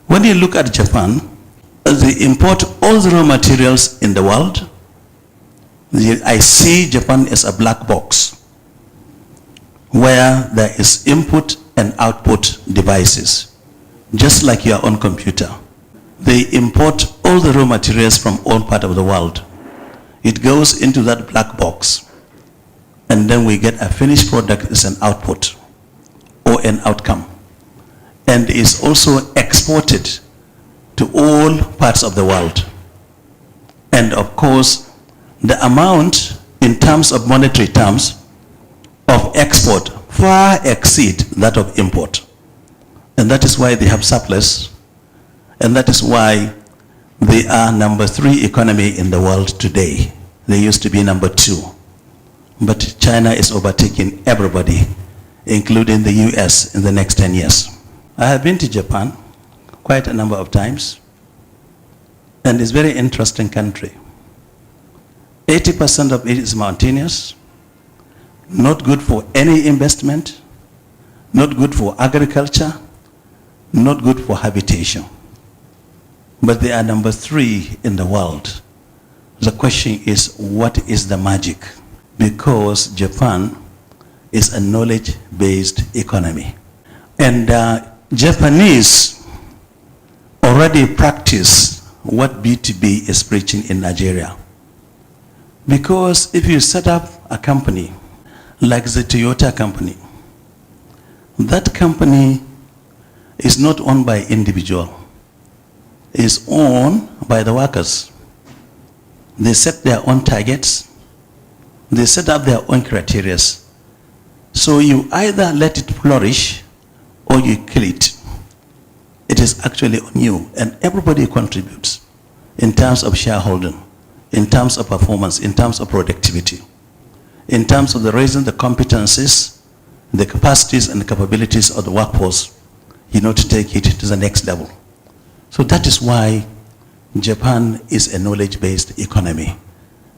When you look at Japan, they import all the raw materials in the world. I see Japan as a black box where there is input and output devices, just like your own computer. They import all the raw materials from all parts of the world. It goes into that black box, and then we get a finished product as an output or an outcome, and is also exported to all parts of the world. And of course, the amount in terms of monetary terms of export far exceed that of import. And that is why they have surplus, and that is why they are number 3 economy in the world today. They used to be number 2. But China is overtaking everybody, including the US, in the next 10 years. I have been to Japan quite a number of times, and it's a very interesting country. 80% of it is mountainous, not good for any investment, not good for agriculture, not good for habitation. But they are number 3 in the world. The question is, what is the magic? Because Japan is a knowledge-based economy. And Japanese already practice what B2B is preaching in Nigeria. Because if you set up a company like the Toyota company, that company is not owned by individual. It's owned by the workers. They set their own targets. They set up their own criteria. So you either let it flourish or you kill it. It is actually on you, and everybody contributes in terms of shareholding, in terms of performance, in terms of productivity, in terms of the raising the competencies, the capacities and the capabilities of the workforce, to take it to the next level. So that is why Japan is a knowledge-based economy,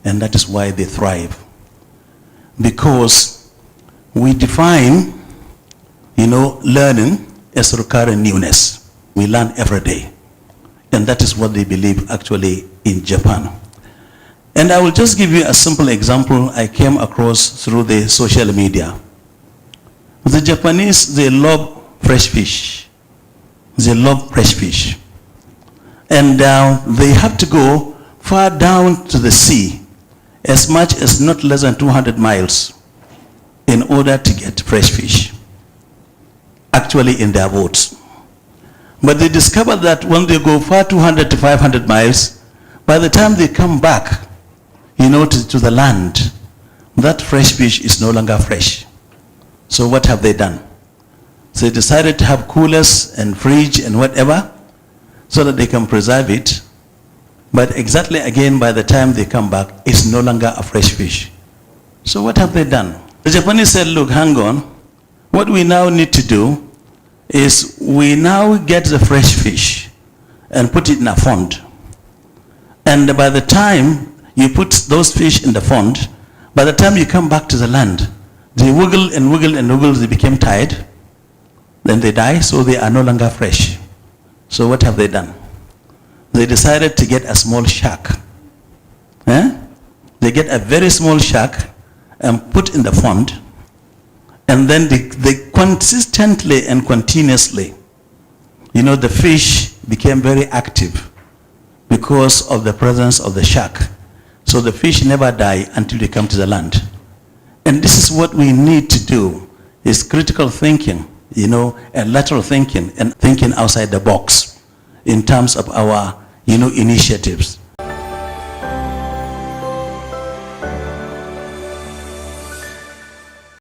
and that is why they thrive. Because we define, learning as recurrent newness. We learn every day, and that is what they believe actually in Japan. And I will just give you a simple example I came across through the social media. The Japanese, they love fresh fish. They love fresh fish. And they have to go far down to the sea, as much as not less than 200 miles, in order to get fresh fish, actually in their boats. But they discovered that when they go far 200 to 500 miles, by the time they come back, to the land, that fresh fish is no longer fresh. So what have they done? So they decided to have coolers and fridge and whatever, so that they can preserve it. But exactly again, by the time they come back, it's no longer a fresh fish. So what have they done? The Japanese said, look, hang on. What we now need to do is we now get the fresh fish and put it in a fund. And by the time you put those fish in the fund, by the time you come back to the land, they wiggle and wiggle and wiggle, they became tired, then they die, so they are no longer fresh. So what have they done? They decided to get a small shark. They get a very small shark and put in the fund, and then they consistently and continuously, the fish became very active because of the presence of the shark. So the fish never die until they come to the land. And this is what we need to do, is critical thinking, and lateral thinking, and thinking outside the box in terms of our, initiatives.